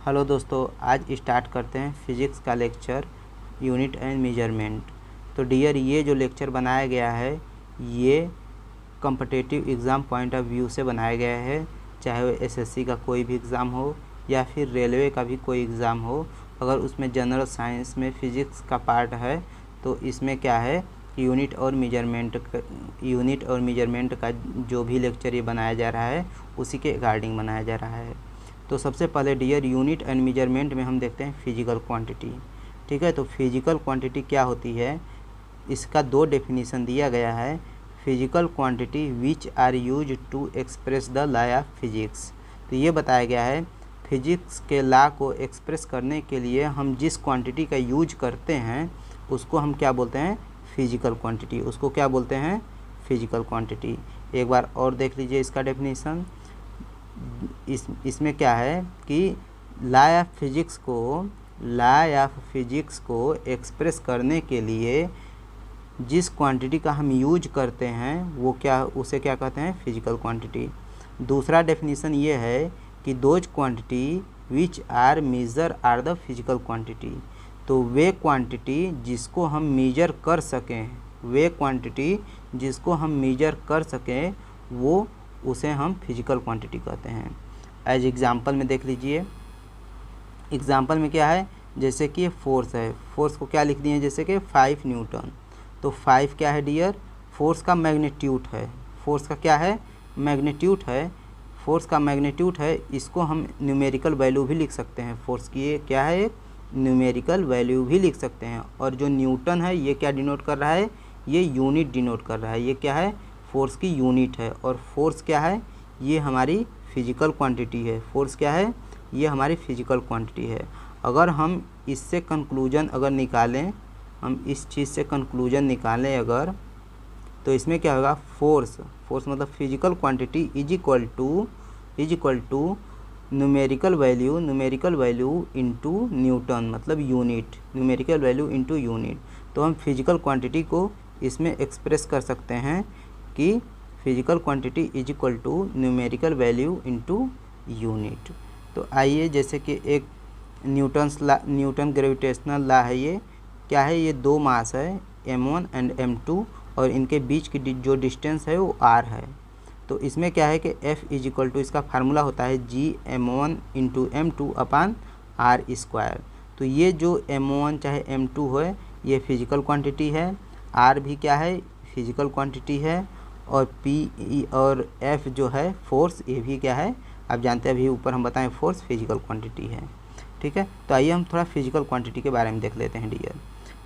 Hello दोस्तों, आज start करते हैं फिजिक्स का लेक्चर यूनिट एंड मेजरमेंट। तो डियर, ये जो लेक्चर बनाया गया है ये competitive exam point of view से बनाया गया है। चाहे वो एसएससी का कोई भी एग्ज़ाम हो या फिर रेलवे का भी कोई एग्ज़ाम हो, अगर उसमें जनरल साइंस में फिज़िक्स का पार्ट है तो इसमें क्या है यूनिट और मेजरमेंट का जो भी लेक्चर ये बनाया जा रहा है उसी के अकॉर्डिंग बनाया जा रहा है। तो सबसे पहले डियर, यूनिट एंड मेजरमेंट में हम देखते हैं फिजिकल क्वांटिटी। ठीक है, तो फिजिकल क्वांटिटी क्या होती है, इसका दो डेफिनेशन दिया गया है। Physical quantity which are use to express the law of physics. तो ये बताया गया है फिजिक्स के लॉ को एक्सप्रेस करने के लिए हम जिस क्वांटिटी का यूज करते हैं उसको हम क्या बोलते हैं, फिजिकल क्वांटिटी। उसको क्या बोलते हैं, फिजिकल क्वांटिटी। एक बार और देख लीजिए इसका डेफिनेशन। इसमें क्या है कि लॉ ऑफ फिजिक्स को एक्सप्रेस करने के लिए जिस क्वांटिटी का हम यूज करते हैं वो उसे क्या कहते हैं, फिजिकल क्वांटिटी। दूसरा डेफिनेशन ये है कि those quantity which are measure are the physical quantity. तो वे क्वांटिटी जिसको हम मेजर कर सकें, वो उसे हम फिजिकल क्वांटिटी कहते हैं। एज एग्जांपल में देख लीजिए, एग्जांपल में क्या है, जैसे कि फोर्स है, फोर्स को क्या लिख दिए जैसे कि 5 न्यूटन। तो 5 क्या है डियर, फोर्स का मैग्नीट्यूड है। फोर्स का क्या है, मैग्नीट्यूड है। फोर्स का मैग्नीट्यूड है, इसको हम न्यूमेरिकल वैल्यू भी लिख सकते हैं। फोर्स की ये क्या है, एक न्यूमेरिकल वैल्यू भी लिख सकते हैं। और जो न्यूटन है ये क्या डिनोट कर रहा है, ये यूनिट डिनोट कर रहा है। ये क्या है, फोर्स की यूनिट है। और फोर्स क्या है, ये हमारी फिजिकल क्वांटिटी है। फोर्स क्या है, ये हमारी फिजिकल क्वांटिटी है। अगर हम इससे कंक्लूजन इस चीज़ से कंक्लूजन निकालें अगर, तो इसमें क्या होगा, फोर्स मतलब physical quantity is equal to numerical value into newton, मतलब unit, numerical value into unit. तो हम फिजिकल क्वांटिटी को इसमें एक्सप्रेस कर सकते हैं कि physical quantity is equal to numerical value into unit. तो आइए, जैसे कि एक न्यूटन ग्रेविटेशनल लॉ है। ये क्या है, ये दो मास है m1 एंड m2 और इनके बीच की जो डिस्टेंस है वो r है। तो इसमें क्या है कि F इज इक्वल टू, इसका फार्मूला होता है Gm1 into m2 upon r²। तो ये जो m1 चाहे m2 है ये फिजिकल क्वांटिटी है, r भी क्या है, फिजिकल क्वांटिटी है, और P और F जो है फोर्स, ये भी क्या है, आप जानते हैं अभी ऊपर हम बताएं फोर्स फिजिकल क्वांटिटी है। ठीक है, तो आइए हम थोड़ा फिजिकल क्वांटिटी के बारे में देख लेते हैं डियर।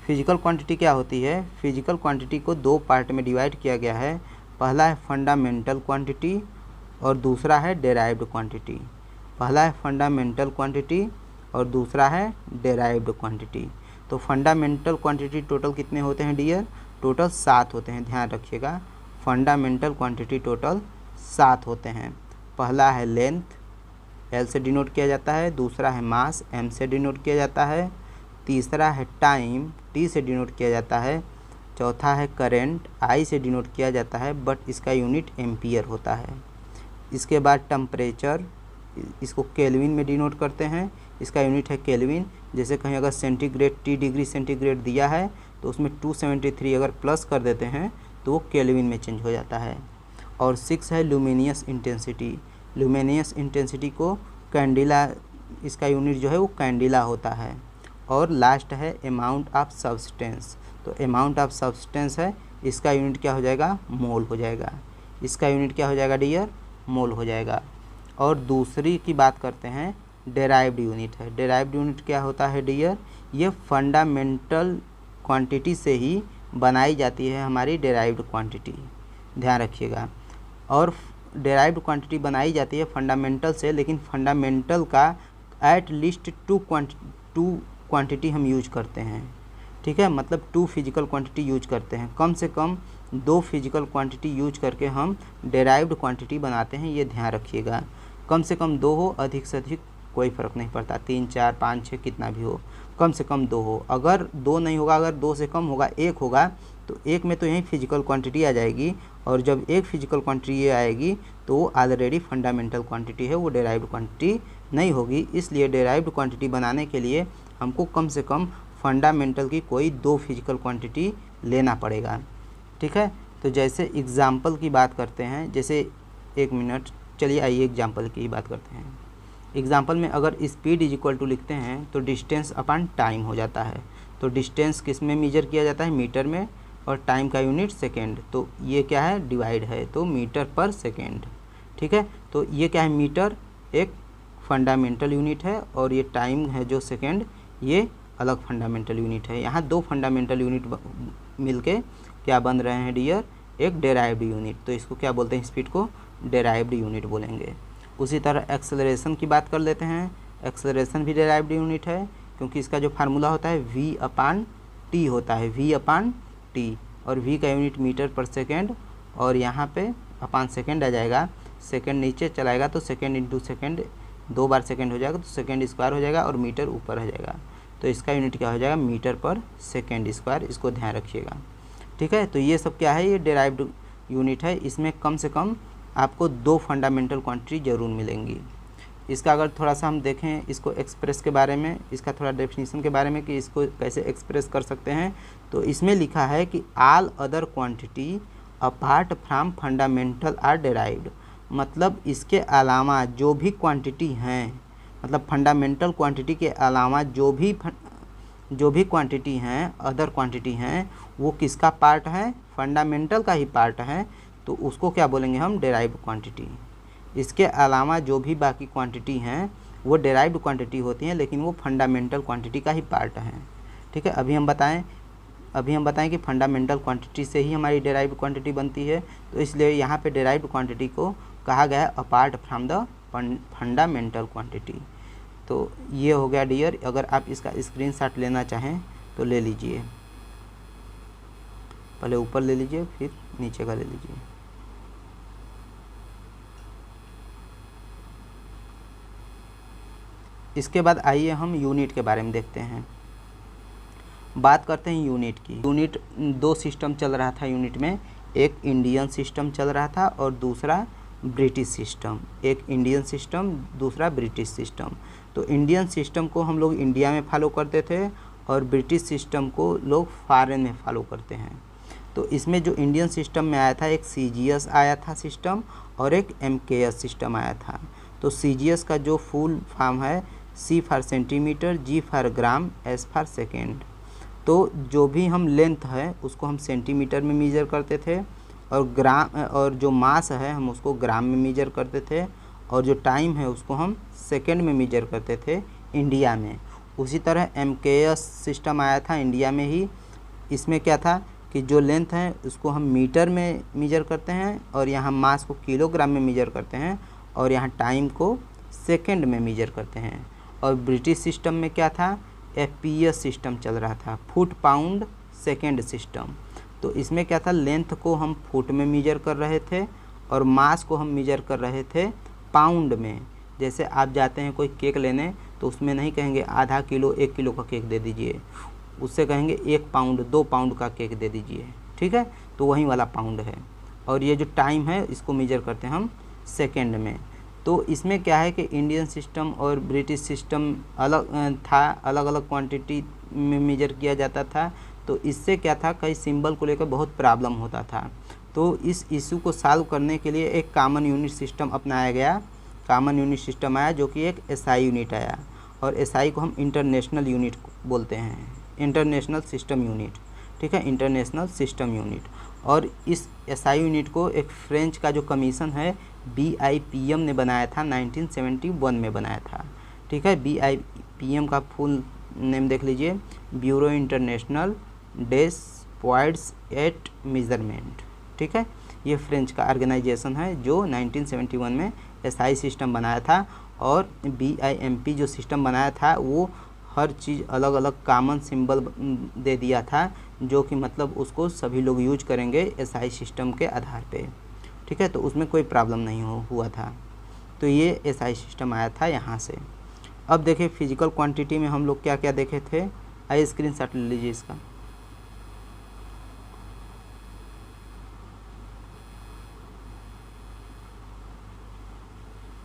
फिजिकल क्वांटिटी क्या होती है, फिजिकल क्वांटिटी को दो पार्ट में डिवाइड किया गया है। पहला है फंडामेंटल क्वांटिटी और दूसरा है डेराइव्ड क्वांटिटी। पहला है फंडामेंटल क्वांटिटी और दूसरा है डेराइव्ड क्वांटिटी। तो फंडामेंटल क्वांटिटी टोटल कितने होते हैं डियर, टोटल 7 होते हैं, ध्यान रखिएगा। फंडामेंटल क्वांटिटी टोटल 7 होते हैं। पहला है लेंथ, L से डिनोट किया जाता है। दूसरा है मास, M से डिनोट किया जाता है। तीसरा है टाइम, T से डिनोट किया जाता है। चौथा है करंट, I से डिनोट किया जाता है, बट इसका यूनिट एम्पियर होता है। इसके बाद टेम्परेचर, इसको केल्विन में डिनोट करते हैं, इसका यूनिट है केल्विन। जैसे कहीं अगर सेंटीग्रेड T डिग्री सेंटीग्रेड दिया है तो उसमें 273 अगर प्लस कर देते हैं तो वो केल्विन में चेंज हो जाता है। और 6 है ल्यूमिनियस इंटेंसिटी। ल्यूमिनियस इंटेंसिटी को कैंडिला, इसका यूनिट जो है वो कैंडिला होता है। और लास्ट है अमाउंट ऑफ सब्सटेंस। तो अमाउंट ऑफ सब्सटेंस है, इसका यूनिट क्या हो जाएगा, मोल हो जाएगा। इसका यूनिट क्या हो जाएगा डियर, मोल हो जाएगा। और दूसरी की बात करते हैं, डेराइव्ड यूनिट है। डेराइव्ड यूनिट क्या होता है डियर, ये फंडामेंटल क्वांटिटी से ही बनाई जाती है हमारी डेराइव्ड क्वांटिटी, ध्यान रखिएगा। और डेराइव्ड क्वांटिटी बनाई जाती है फंडामेंटल से, लेकिन फंडामेंटल का एट लीस्ट टू क्वांटिटी हम यूज करते हैं। ठीक है, मतलब 2 फिजिकल क्वांटिटी यूज करते हैं, कम से कम 2 फिजिकल क्वांटिटी यूज करके हम डेराइव्ड क्वांटिटी बनाते हैं, ये ध्यान रखिएगा। कम से कम 2 हो, अधिक से अधिक कोई फ़र्क नहीं पड़ता, 3, 4, 5, 6 कितना भी हो, कम से कम 2 हो। अगर 2 नहीं होगा, अगर 2 से कम होगा, 1 होगा, तो 1 में तो यही फिजिकल क्वांटिटी आ जाएगी और जब एक फिजिकल क्वांटिटी ये आएगी तो वो ऑलरेडी फंडामेंटल क्वांटिटी है, वो डेराइव्ड क्वांटिटी नहीं होगी। इसलिए डेराइव्ड क्वांटिटी बनाने के लिए हमको कम से कम फंडामेंटल की कोई 2 फिजिकल क्वांटिटी लेना पड़ेगा। ठीक है, तो जैसे एग्ज़ाम्पल की बात करते हैं, जैसे एक मिनट, चलिए आइए एग्जाम्पल की बात करते हैं। एग्जाम्पल में अगर स्पीड इज इक्वल टू लिखते हैं तो डिस्टेंस अपॉन टाइम हो जाता है। तो डिस्टेंस किस में मेजर किया जाता है, मीटर में, और टाइम का यूनिट सेकेंड। तो ये क्या है, डिवाइड है, तो मीटर पर सेकेंड। ठीक है, तो ये क्या है, मीटर एक फंडामेंटल यूनिट है और ये टाइम है जो सेकेंड, ये अलग फंडामेंटल यूनिट है। यहाँ 2 फंडामेंटल यूनिट मिलके क्या बन रहे हैं डियर, एक डेराइव्ड यूनिट। तो इसको क्या बोलते हैं, स्पीड को डेराइव्ड यूनिट बोलेंगे। उसी तरह एक्सेलरेशन की बात कर लेते हैं। एक्सेलरेशन भी डेराइव्ड यूनिट है, क्योंकि इसका जो फार्मूला होता है v/t होता है, v/t, और v का यूनिट मीटर पर सेकेंड, और यहाँ पे अपान सेकेंड आ जाएगा, सेकेंड नीचे चलाएगा तो सेकेंड इंटू सेकेंड, 2 बार सेकेंड हो जाएगा तो सेकेंड स्क्वायर हो जाएगा, और मीटर ऊपर हो जाएगा, तो इसका यूनिट क्या हो जाएगा, मीटर पर सेकेंड स्क्वायर। इसको ध्यान रखिएगा। ठीक है, तो ये सब क्या है, ये डेराइव्ड यूनिट है। इसमें कम से कम आपको 2 फंडामेंटल क्वांटिटी ज़रूर मिलेंगी। इसका अगर थोड़ा सा हम देखें इसको एक्सप्रेस के बारे में, इसका थोड़ा डेफिनेशन के बारे में कि इसको कैसे एक्सप्रेस कर सकते हैं, तो इसमें लिखा है कि all other quantity apart from fundamental are derived. मतलब इसके अलावा जो भी क्वांटिटी हैं, मतलब फंडामेंटल क्वांटिटी के अलावा जो भी क्वांटिटी हैं, अदर क्वांटिटी हैं, वो किसका पार्ट है, फंडामेंटल का ही पार्ट है, तो उसको क्या बोलेंगे हम, डेराइव्ड क्वांटिटी। इसके अलावा जो भी बाकी क्वांटिटी हैं वो डेराइव्ड क्वांटिटी होती हैं, लेकिन वो फंडामेंटल क्वांटिटी का ही पार्ट हैं। ठीक है, अभी हम बताएं कि फंडामेंटल क्वांटिटी से ही हमारी डेराइव्ड क्वांटिटी बनती है, तो इसलिए यहाँ पे डेराइव्ड क्वांटिटी को कहा गया है apart from the fundamental quantity. तो ये हो गया डियर। अगर आप इसका स्क्रीनशॉट लेना चाहें तो ले लीजिए, पहले ऊपर ले लीजिए फिर नीचे का ले लीजिए। इसके बाद आइए हम यूनिट के बारे में देखते हैं। बात करते हैं यूनिट की। यूनिट 2 सिस्टम चल रहा था यूनिट में, एक इंडियन सिस्टम चल रहा था और दूसरा ब्रिटिश सिस्टम। एक इंडियन सिस्टम, दूसरा ब्रिटिश सिस्टम। तो इंडियन सिस्टम को हम लोग इंडिया में फॉलो करते थे और ब्रिटिश सिस्टम को लोग फॉरेन में फॉलो करते हैं। तो इसमें जो इंडियन सिस्टम में आया था, एक CGS आया था सिस्टम और एक MKS सिस्टम आया था। तो CGS का जो फुल फॉर्म है, C for centimetre, G for gram, S for second. तो जो भी हम लेंथ है उसको हम सेंटीमीटर में मेजर करते थे, और जो मास है हम उसको ग्राम में मेजर करते थे, और जो टाइम है उसको हम सेकेंड में मेजर करते थे इंडिया में। उसी तरह MKS सिस्टम आया था इंडिया में ही। इसमें क्या था कि जो लेंथ है उसको हम मीटर में मेजर करते हैं, और यहाँ मास को किलोग्राम में मेजर करते हैं, और यहाँ टाइम को सेकेंड में मेजर करते हैं। और ब्रिटिश सिस्टम में क्या था, FPS सिस्टम चल रहा था, फुट पाउंड सेकेंड सिस्टम। तो इसमें क्या था, लेंथ को हम फुट में मेजर कर रहे थे और मास को हम मेजर कर रहे थे पाउंड में। जैसे आप जाते हैं कोई केक लेने तो उसमें नहीं कहेंगे आधा किलो 1 किलो का केक दे दीजिए, उससे कहेंगे 1 पाउंड 2 पाउंड का केक दे दीजिए। ठीक है, तो वही वाला पाउंड है। और ये जो टाइम है इसको मेजर करते हैं हम सेकेंड में। तो इसमें क्या है कि इंडियन सिस्टम और ब्रिटिश सिस्टम अलग था, अलग अलग क्वांटिटी में मेजर किया जाता था। तो इससे क्या था, कई सिंबल को लेकर बहुत प्रॉब्लम होता था। तो इस इशू को सॉल्व करने के लिए एक कॉमन यूनिट सिस्टम अपनाया गया। कॉमन यूनिट सिस्टम आया जो कि एक SI यूनिट आया, और SI को हम इंटरनेशनल यूनिट बोलते हैं, इंटरनेशनल सिस्टम यूनिट। ठीक है, इंटरनेशनल सिस्टम यूनिट। और इस SI यूनिट को एक फ्रेंच का जो कमीशन है BIPM ने बनाया था, 1971 में बनाया था। ठीक है, BIPM का फुल नेम देख लीजिए, bureau international des points et measurement. ठीक है, ये फ्रेंच का ऑर्गेनाइजेशन है जो 1971 में SI सिस्टम बनाया था। और BIMP जो सिस्टम बनाया था वो हर चीज़ अलग अलग कॉमन सिंबल दे दिया था, जो कि मतलब उसको सभी लोग यूज करेंगे SI सिस्टम के आधार पे। ठीक है, तो उसमें कोई प्रॉब्लम नहीं हुआ था। तो ये SI सिस्टम आया था यहाँ से। अब देखिए फिजिकल क्वांटिटी में हम लोग क्या क्या देखे थे, आइए स्क्रीनशॉट ले लीजिए इसका।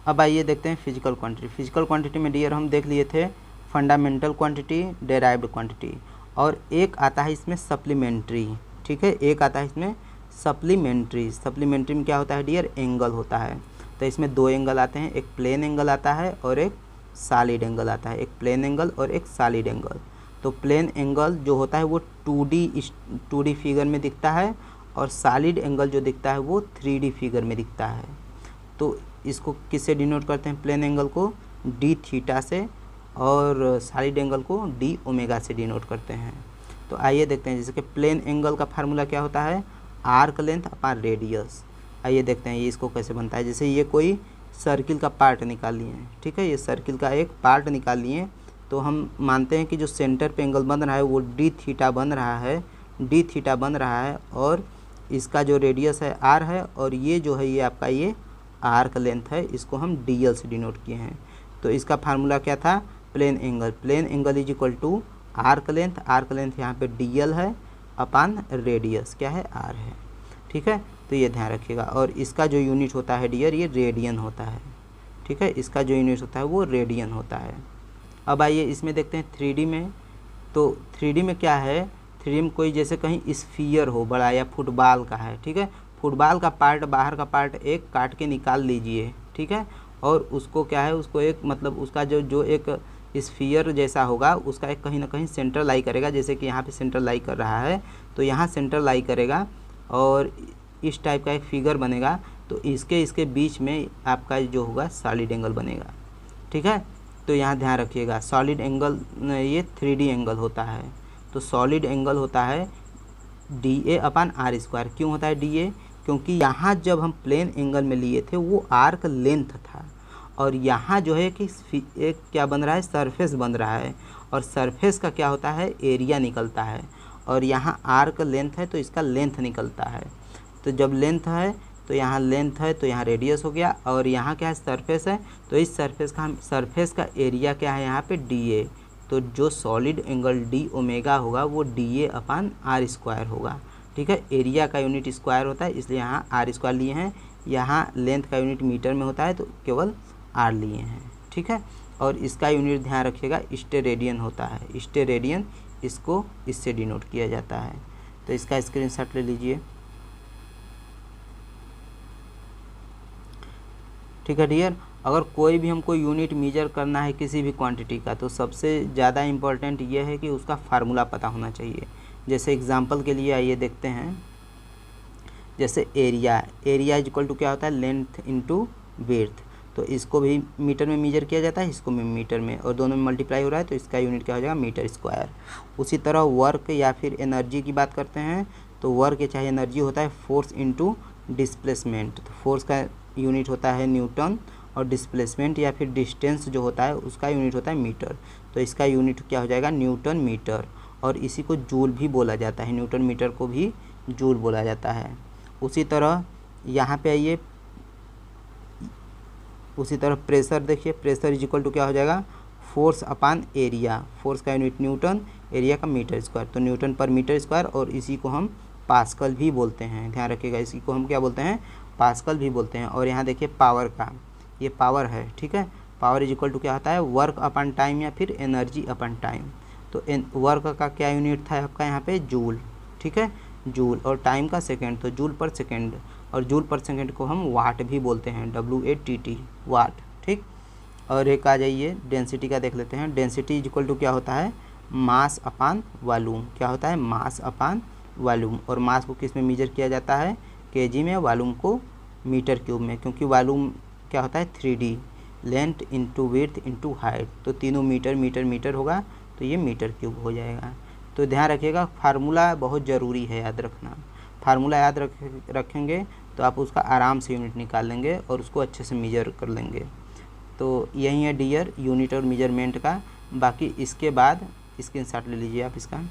अब आइए देखते हैं फिजिकल क्वांटिटी। फिजिकल क्वांटिटी में डियर हम देख लिए थे फंडामेंटल क्वांटिटी, डेराइव्ड क्वांटिटी, और एक आता है इसमें सप्लीमेंट्री। ठीक है, एक आता है इसमें सप्लीमेंट्री। सप्लीमेंट्री में क्या होता है डियर, एंगल होता है। तो इसमें दो एंगल आते हैं, एक प्लेन एंगल आता है और एक सॉलिड एंगल आता है, एक प्लेन एंगल और एक सॉलिड एंगल। तो प्लेन एंगल जो होता है वो 2D फिगर में दिखता है, और सॉलिड एंगल जो दिखता है वो 3D फिगर में दिखता है। तो इसको किससे डिनोट करते हैं, प्लेन एंगल को डी थीटा से, और सॉलिड एंगल को डी ओमेगा से डिनोट करते हैं। तो आइए देखते हैं, जैसे कि प्लेन एंगल का फार्मूला क्या होता है, आर्क लेंथ अपॉन रेडियस। आइए देखते हैं ये इसको कैसे बनता है। जैसे ये कोई सर्किल का पार्ट निकाल लिए हैं, ठीक है, ये सर्किल का एक पार्ट निकाल लिए, तो हम मानते हैं कि जो सेंटर पे एंगल बन रहा है वो डी थीटा बन रहा है, डी थीटा बन रहा है, और इसका जो रेडियस है आर है, और ये जो है ये आपका ये आर्क लेंथ है, इसको हम डी एल से डिनोट किए हैं। तो इसका फार्मूला क्या था, plane angle, plane angle is equal to arc length, arc length यहाँ पे डी एल है, अपान रेडियस क्या है, आर है। ठीक है, तो ये ध्यान रखिएगा। और इसका जो यूनिट होता है डियर, ये रेडियन होता है। ठीक है, इसका जो यूनिट होता है वो रेडियन होता है। अब आइए इसमें देखते हैं 3D में। तो 3D में क्या है, 3D में कोई जैसे कहीं स्फीयर हो बड़ा, या फुटबॉल का है, ठीक है, फुटबॉल का पार्ट, बाहर का पार्ट एक काट के निकाल लीजिए, ठीक है, और उसको क्या है, उसको एक मतलब उसका जो एक स्फीयर जैसा होगा, उसका एक कहीं ना कहीं सेंटर लाई करेगा। जैसे कि यहाँ पे सेंटर लाई कर रहा है, तो यहाँ सेंटर लाई करेगा, और इस टाइप का एक फिगर बनेगा। तो इसके बीच में आपका जो होगा सॉलिड एंगल बनेगा। ठीक है, तो यहाँ ध्यान रखिएगा, सॉलिड एंगल ये 3D एंगल होता है। तो सॉलिड एंगल होता है DA अपान आर स्क्वायर। क्यों होता है DA, क्योंकि यहाँ जब हम प्लेन एंगल में लिए थे वो आर्क लेंथ था, और यहाँ जो है कि एक क्या बन रहा है, सरफेस बन रहा है, और सरफेस का क्या होता है, एरिया निकलता है, और यहाँ आर्क लेंथ है तो इसका लेंथ निकलता है। तो जब लेंथ है तो यहाँ लेंथ है, तो यहाँ रेडियस हो गया, और यहाँ क्या है, सरफेस है, तो इस सरफेस का एरिया क्या है यहाँ पे DA। तो जो सॉलिड एंगल डी ओमेगा होगा वो DA अपान आर स्क्वायर होगा। ठीक है, एरिया का यूनिट स्क्वायर होता है, इसलिए यहाँ आर स्क्वायर लिए हैं। यहाँ लेंथ का यूनिट मीटर में होता है, तो केवल आर लिए हैं। ठीक है, और इसका यूनिट ध्यान रखिएगा स्टेरेडियन होता है, स्टेरेडियन, इसको इससे डिनोट किया जाता है। तो इसका स्क्रीनशॉट ले लीजिए। ठीक है डियर, अगर कोई भी हमको यूनिट मेजर करना है किसी भी क्वांटिटी का, तो सबसे ज़्यादा इम्पोर्टेंट ये है कि उसका फार्मूला पता होना चाहिए। जैसे एग्जांपल के लिए आइए देखते हैं, जैसे एरिया इज इक्वल टू क्या होता है, लेंथ इनटू विड्थ। तो इसको भी मीटर में मेजर किया जाता है, इसको भी मीटर में, और दोनों में मल्टीप्लाई हो रहा है, तो इसका यूनिट क्या हो जाएगा, मीटर स्क्वायर। उसी तरह वर्क या फिर एनर्जी की बात करते हैं, तो वर्क चाहे एनर्जी होता है फोर्स इनटू डिस्प्लेसमेंट। तो फोर्स का यूनिट होता है न्यूटन, और डिस्प्लेसमेंट या फिर डिस्टेंस जो होता है उसका यूनिट होता है मीटर। तो इसका यूनिट क्या हो जाएगा, न्यूटन मीटर, और इसी को जूल भी बोला जाता है, न्यूटन मीटर को भी जूल बोला जाता है। उसी तरह यहाँ पे आइए, उसी तरह प्रेशर देखिए, प्रेशर इज इक्वल टू क्या हो जाएगा, फोर्स अपान एरिया। फोर्स का यूनिट न्यूटन, एरिया का मीटर स्क्वायर, तो न्यूटन पर मीटर स्क्वायर, और इसी को हम पास्कल भी बोलते हैं। ध्यान रखिएगा, इसी को हम क्या बोलते हैं, पास्कल भी बोलते हैं। और यहाँ देखिए पावर का, ये पावर है, ठीक है, पावर इज इक्वल टू क्या होता है, वर्क अपन टाइम या फिर एनर्जी अपन टाइम। तो वर्क का क्या यूनिट था आपका यहाँ पे, जूल। ठीक है, जूल, और टाइम का सेकेंड, तो जूल पर सेकेंड, और जूल पर सेकेंड को हम वाट भी बोलते हैं, WATT, वाट। ठीक, और एक आ जाइए डेंसिटी का देख लेते हैं। डेंसिटी इज इक्वल टू क्या होता है, मास अपान वॉल्यूम। क्या होता है, मास अपान वॉल्यूम। और मास को किस में मेजर किया जाता है, kg में, वॉल्यूम को मीटर क्यूब में, क्योंकि वॉल्यूम क्या होता है 3D, length into width into height. तो तीनों मीटर मीटर मीटर होगा, तो ये मीटर क्यूब हो जाएगा। तो ध्यान रखिएगा, फार्मूला बहुत ज़रूरी है याद रखना। फार्मूला याद रखेंगे तो आप उसका आराम से यूनिट निकाल लेंगे और उसको अच्छे से मेजर कर लेंगे। तो यही है डियर यूनिट और मेजरमेंट का। बाकी इसके बाद स्क्रीनशॉट ले लीजिए आप इसका।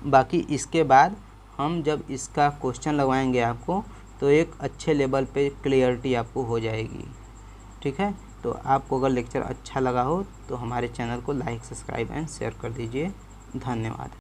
बाकी इसके बाद हम जब इसका क्वेश्चन लगवाएंगे आपको, तो एक अच्छे लेवल पे क्लियरिटी आपको हो जाएगी। ठीक है, तो आपको अगर लेक्चर अच्छा लगा हो तो हमारे चैनल को लाइक, सब्सक्राइब एंड शेयर कर दीजिए। धन्यवाद।